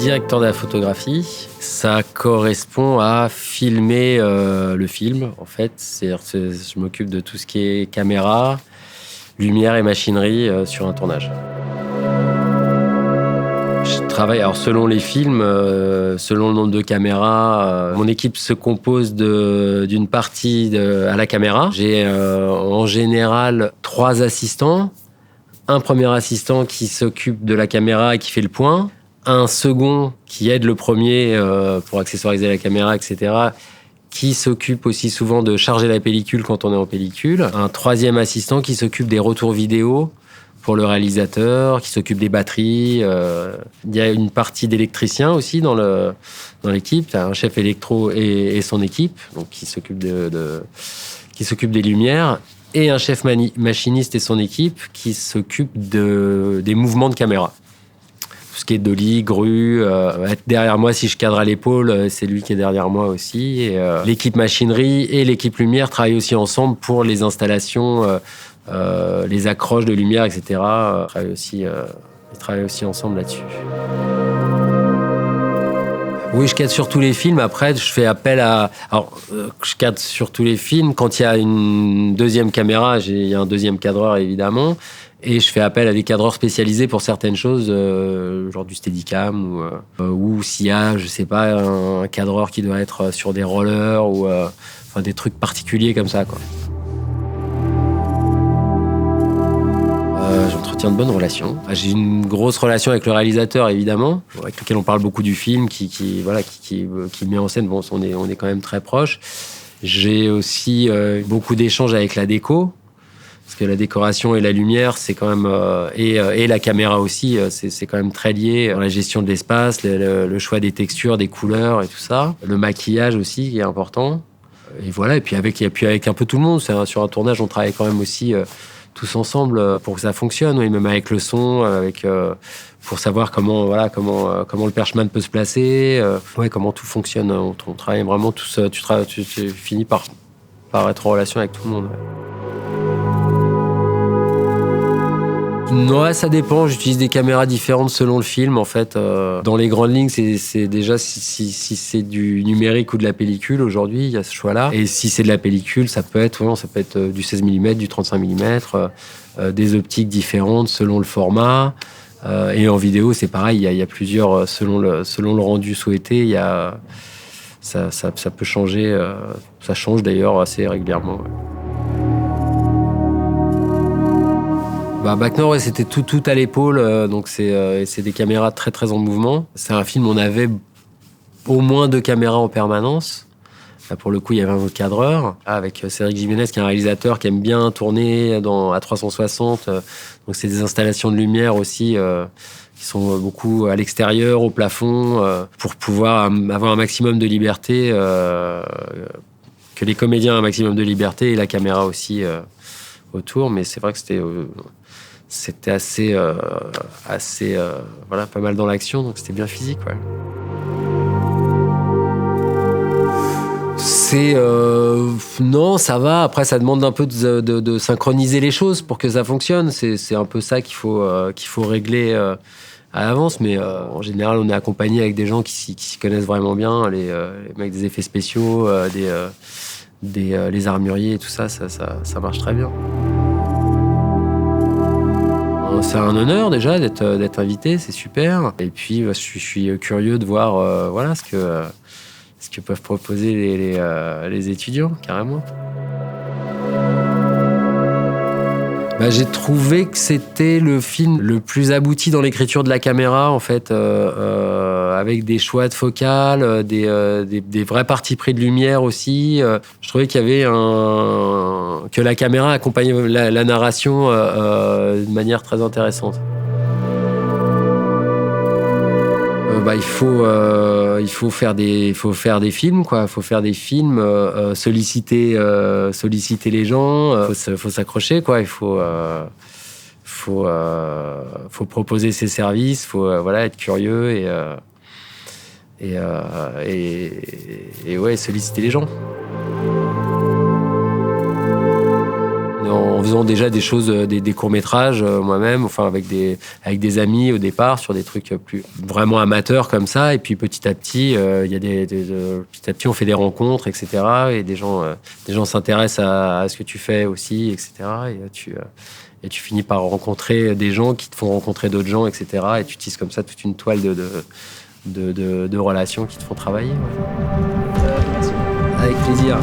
directeur de la photographie, ça correspond à filmer le film, en fait. Je m'occupe de tout ce qui est caméra, lumière et machinerie sur un tournage. Je travaille, alors selon les films, selon le nombre de caméras, mon équipe se compose d'une partie à la caméra. J'ai en général 3 assistants. Un premier assistant qui s'occupe de la caméra et qui fait le point. Un second qui aide le premier pour accessoiriser la caméra, etc., qui s'occupe aussi souvent de charger la pellicule quand on est en pellicule. Un troisième assistant qui s'occupe des retours vidéo pour le réalisateur, qui s'occupe des batteries. Il y a une partie d'électricien aussi dans l'équipe. Il y a un chef électro et son équipe, donc qui s'occupe qui s'occupe des lumières. Et un chef machiniste et son équipe qui s'occupe des mouvements de caméra. Tout ce qui est dolly, grue, être derrière moi si je cadre à l'épaule, c'est lui qui est derrière moi aussi. Et, l'équipe machinerie et l'équipe lumière travaillent aussi ensemble pour les installations, les accroches de lumière, etc. Ils travaillent aussi ensemble là-dessus. Oui, je cadre sur tous les films. Après, je fais appel à... Alors, je cadre sur tous les films. Quand il y a une deuxième caméra, il y a un deuxième cadreur, évidemment. Et je fais appel à des cadreurs spécialisés pour certaines choses, genre du Steadicam, ou s'il y a, je sais pas, un cadreur qui doit être sur des rollers, ou enfin, des trucs particuliers comme ça, quoi. J'entretiens de bonnes relations. J'ai une grosse relation avec le réalisateur, évidemment, avec lequel on parle beaucoup du film, qui met en scène. Bon, on est quand même très proches. J'ai aussi beaucoup d'échanges avec la déco, parce que la décoration et la lumière, c'est quand même et la caméra aussi, c'est quand même très lié. La gestion de l'espace, le choix des textures, des couleurs et tout ça. Le maquillage aussi, qui est important. Et voilà. Et puis avec un peu tout le monde. Sur un tournage, on travaille quand même aussi. Tous ensemble pour que ça fonctionne, oui, même avec le son, pour savoir comment le perchman peut se placer, comment tout fonctionne. On travaille vraiment tous. Tu finis par être en relation avec tout le monde. Ouais, ça dépend. J'utilise des caméras différentes selon le film, en fait. Dans les grandes lignes, c'est déjà si c'est du numérique ou de la pellicule. Aujourd'hui, il y a ce choix-là. Et si c'est de la pellicule, ça peut être du 16 mm, du 35 mm, des optiques différentes selon le format. Et en vidéo, c'est pareil. Il y a plusieurs, selon le rendu souhaité, ça peut changer. Ça change d'ailleurs assez régulièrement. Ouais. Bac Nord, c'était tout à l'épaule, donc c'est des caméras très très en mouvement. C'est un film où on avait au moins 2 caméras en permanence. Là, pour le coup, il y avait un autre cadreur, avec Cédric Jiménez, qui est un réalisateur qui aime bien tourner à 360. Donc c'est des installations de lumière aussi qui sont beaucoup à l'extérieur, au plafond, pour pouvoir avoir un maximum de liberté, que les comédiens aient un maximum de liberté et la caméra aussi autour. Mais c'est vrai que c'était assez pas mal dans l'action, donc c'était bien physique, ouais. Non, ça va. Après, ça demande un peu de synchroniser les choses pour que ça fonctionne. C'est un peu ça qu'il faut régler à l'avance. Mais en général, on est accompagné avec des gens qui s'y connaissent vraiment bien, les mecs des effets spéciaux, les armuriers et tout ça marche très bien. C'est un honneur déjà d'être invité, c'est super. Et puis je suis curieux de voir ce que peuvent proposer les étudiants, carrément. J'ai trouvé que c'était le film le plus abouti dans l'écriture de la caméra, en fait, avec des choix de focale, des vrais partis pris de lumière aussi. Je trouvais qu'il y avait que la caméra accompagnait la narration de manière très intéressante. Il faut faire des films, quoi. Il faut faire des films, solliciter les gens. Faut s'accrocher, quoi. Il faut proposer ses services. Faut être curieux et solliciter les gens. en faisant déjà des choses, des courts-métrages moi-même, enfin avec des amis au départ, sur des trucs plus vraiment amateurs comme ça. Et puis petit à petit, il y a petit à petit, on fait des rencontres, etc. Et des gens s'intéressent à ce que tu fais aussi, etc. Et tu finis par rencontrer des gens qui te font rencontrer d'autres gens, etc. Et tu tisses comme ça toute une toile de relations qui te font travailler. Ouais. Avec plaisir.